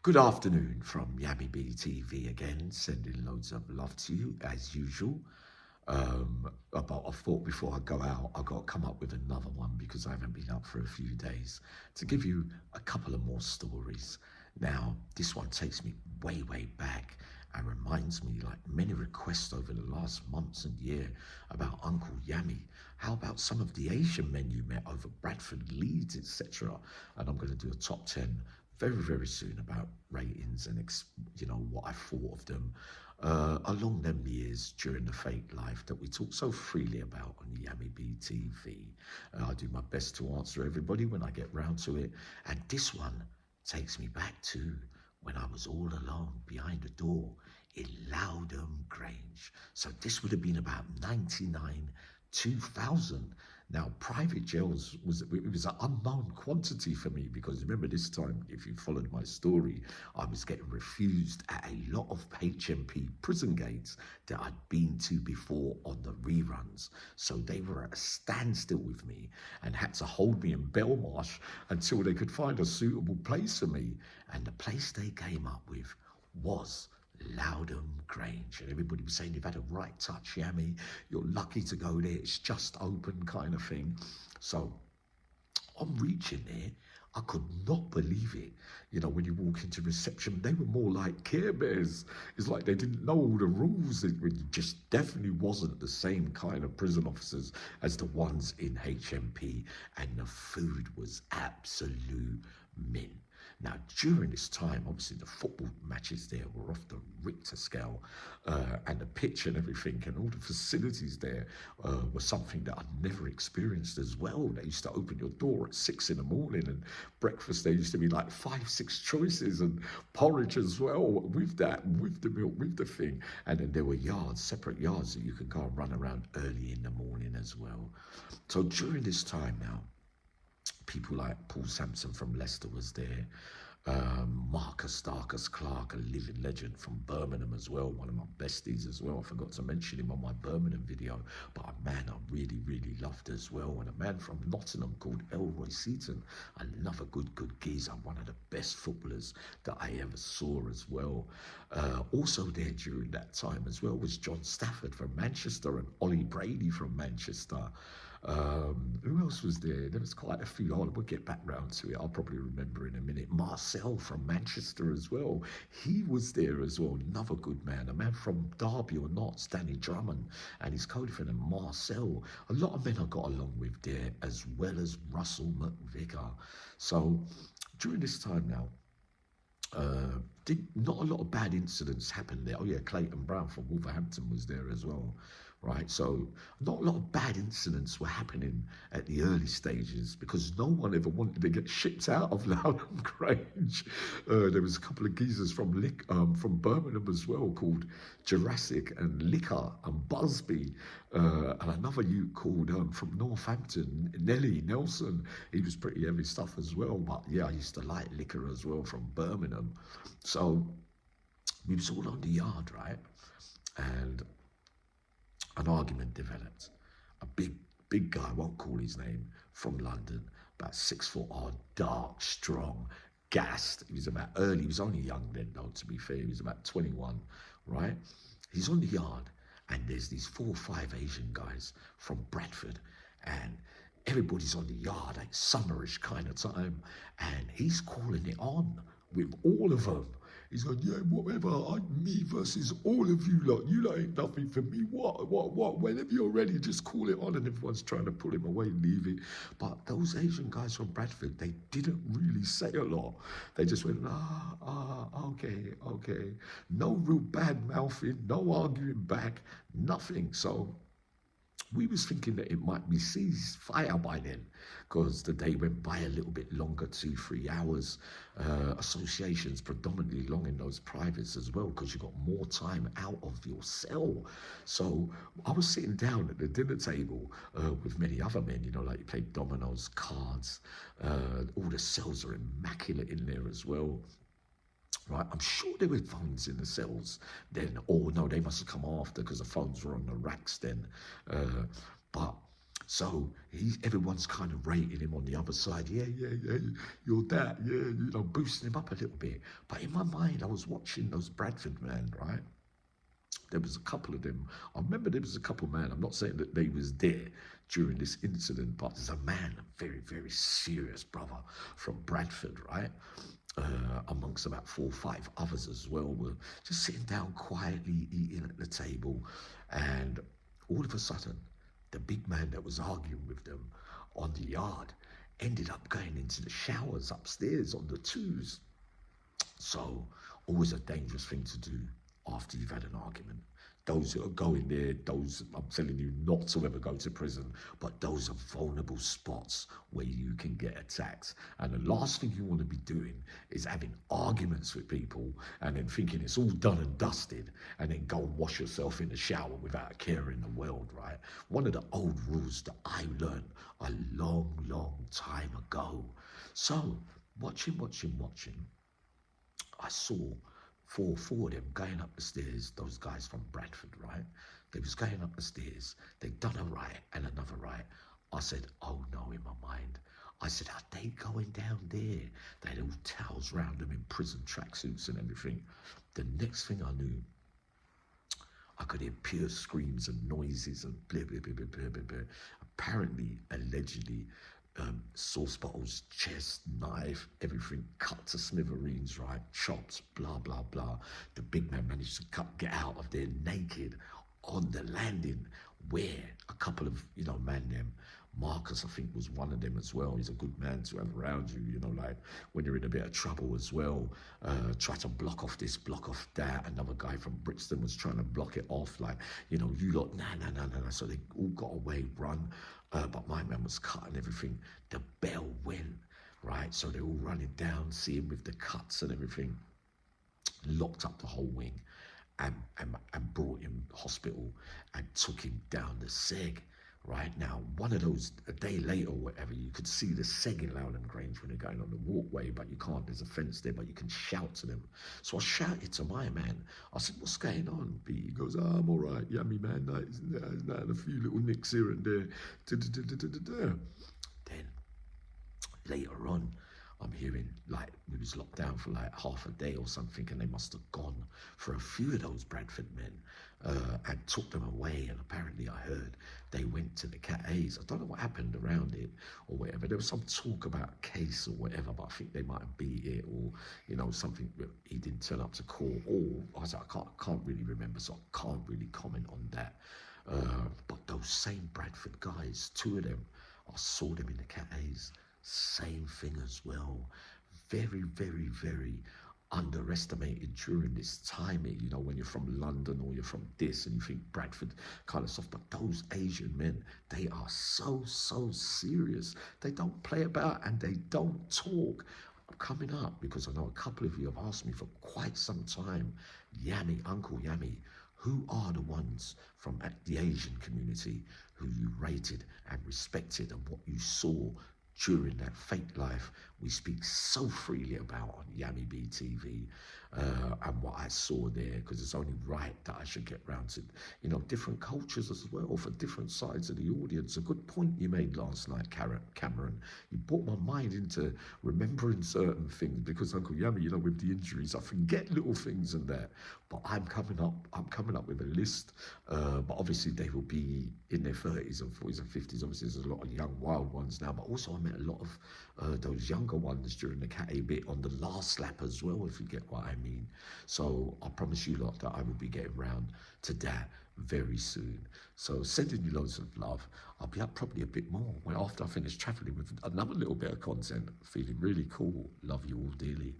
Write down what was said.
Good afternoon from Yami TV again, sending loads of love to you as usual. But I thought before I go out, I got to come up with another one because I haven't been up for a few days to give you a couple of more stories. Now, this one takes me way, way back and reminds me, like many requests over the last months and year, about Uncle Yami. How about some of the Asian men you met over Bradford, Leeds, etc.? And I'm going to do a top 10 very, very soon about ratings and what I thought of them along them years during the fake life that we talk so freely about on Yami TV. I do my best to answer everybody when I get round to it, and this one takes me back to when I was all alone behind the door in Loudham Grange. So this would have been about 99, 2000. Now, private jails was an unknown quantity for me because remember this time, if you followed my story, I was getting refused at a lot of HMP prison gates that I'd been to before on the reruns. So they were at a standstill with me and had to hold me in Belmarsh until they could find a suitable place for me. And the place they came up with was Loudham Grange, and everybody was saying you've had a right touch, Yami, you're lucky to go there, it's just open kind of thing. So on reaching there, I could not believe it. You know, when you walk into reception, they were more like Care Bears. It's like they didn't know all the rules. It just definitely wasn't the same kind of prison officers as the ones in HMP, and the food was absolute mint. Now, during this time, obviously the football matches there were off the Richter scale, and the pitch and everything and all the facilities there were something that I'd never experienced as well. They used to open your door at 6 in the morning, and breakfast there used to be like 5, 6 choices, and porridge as well with that, with the milk, with the thing. And then there were yards, separate yards that you could go and run around early in the morning as well. So during this time now, people like Paul Sampson from Leicester was there. Marcus Darkus Clark, a living legend from Birmingham as well, one of my besties as well. I forgot to mention him on my Birmingham video, but a man I really, really loved as well. And a man from Nottingham called Elroy Seaton, another good geezer, one of the best footballers that I ever saw as well. Also there during that time as well was John Stafford from Manchester and Ollie Brady from Manchester. Who else was there? There was quite a few. We'll get back round to it. I'll probably remember in a minute. Marcel from Manchester as well. He was there as well. Another good man. A man from Derby or not, Danny Drummond, and his co-defendant Marcel. A lot of men I got along with there, as well as Russell McVicar. So during this time now, not a lot of bad incidents happened there. Oh yeah, Clayton Brown from Wolverhampton was there as well, right? So not a lot of bad incidents were happening at the early stages because no one ever wanted to get shipped out of Loudham Grange. There was a couple of geezers from Birmingham as well called Jurassic and Liquor and Busby, and another youth called from Northampton, Nelson. He was pretty heavy stuff as well, but yeah, I used to like Liquor as well from Birmingham. So we was all on the yard, right? And an argument developed. A big guy, I won't call his name, from London, about 6 foot odd, dark, strong, gassed. He was only young then though, to be fair. He was about 21, right? He's on the yard and there's these 4 or 5 Asian guys from Bradford, and everybody's on the yard, like summerish kind of time, and he's calling it on with all of them. He's going, yeah, whatever, me versus all of you lot. You lot ain't nothing for me. What? Whenever you're ready, just call it on. And everyone's trying to pull him away and leave it. But those Asian guys from Bradford, they didn't really say a lot. They just went, okay. No real bad mouthing, no arguing back, nothing. So we was thinking that it might be ceasefire by then because the day went by a little bit longer, 2-3 hours. Associations predominantly long in those privates as well because you got more time out of your cell. So I was sitting down at the dinner table with many other men, like you played dominoes, cards. All the cells are immaculate in there as well. Right, I'm sure there were phones in the cells then, or no, they must have come after because the phones were on the racks then. But So everyone's kind of rating him on the other side. Yeah, yeah, yeah, you're that. Yeah, boosting him up a little bit. But in my mind, I was watching those Bradford men, right? There was a couple of them. I remember there was a couple, man. I'm not saying that they was there during this incident, but there's a man, a very, very serious brother from Bradford, right? Amongst about 4 or 5 others as well, were just sitting down quietly eating at the table, and all of a sudden, the big man that was arguing with them on the yard ended up going into the showers upstairs on the twos. So, always a dangerous thing to do after you've had an argument. Those that are going there, those, I'm telling you, not to ever go to prison, but those are vulnerable spots where you can get attacked. And the last thing you want to be doing is having arguments with people and then thinking it's all done and dusted and then go and wash yourself in the shower without a care in the world, right? One of the old rules that I learned a long, long time ago. So, watching, I saw four of them going up the stairs, those guys from Bradford, right? They was going up the stairs. They'd done a right and another right. I said, oh no, in my mind. I said, are they going down there? They had all towels round them in prison tracksuits and everything. The next thing I knew, I could hear pure screams and noises and blah, blah, blah, blah, blah, blah, blah. Apparently, allegedly, sauce bottles, chest, knife, everything cut to smithereens, right? Chopped, blah, blah, blah. The big man managed to get out of there naked on the landing where a couple of, man them, Marcus, I think, was one of them as well. He's a good man to have around you, like when you're in a bit of trouble as well. Try to block off this, block off that. Another guy from Brixton was trying to block it off, like, you lot, nah. So they all got away, run. But my man was cutting everything. The bell went, right? So they're all running down, see him with the cuts and everything. Locked up the whole wing and brought him to hospital and took him down the seg. Right now, one of those, a day later or whatever, you could see the seg in Lowland Grange when they're going on the walkway, but you can't, there's a fence there, but you can shout to them. So I shouted to my man. I said, what's going on, B? He goes, oh, I'm all right, yummy, man. A few little nicks here and there. Then later on, I'm hearing like we was locked down for like half a day or something, and they must have gone for a few of those Bradford men and took them away. And apparently, I heard they went to the Cat A's. I don't know what happened around it or whatever. There was some talk about a case or whatever, but I think they might have beat it or something. He didn't turn up to court. Or I can't really remember, so I can't really comment on that. But those same Bradford guys, two of them, I saw them in the Cat A's. Same thing as well. Very, very, very underestimated during this time, when you're from London or you're from this and you think Bradford kind of soft, but those Asian men, they are so, so serious. They don't play about and they don't talk. I'm coming up because I know a couple of you have asked me for quite some time, Yami, Uncle Yami, who are the ones from the Asian community who you rated and respected and what you saw during that fake life we speak so freely about on Yami BTV, and what I saw there, because it's only right that I should get round to, different cultures as well for different sides of the audience. A good point you made last night, Cameron. You brought my mind into remembering certain things because Uncle Yami, with the injuries, I forget little things and that. But I'm coming up with a list. But obviously they will be in their 30s and 40s and 50s. Obviously there's a lot of young wild ones now, but also I met a lot of those younger ones during the Cat A bit on the last lap as well, if you get what I mean. So I promise you lot that I will be getting round to that very soon. So sending you loads of love. I'll be up probably a bit more when after I finish traveling with another little bit of content. Feeling really cool. Love you all dearly.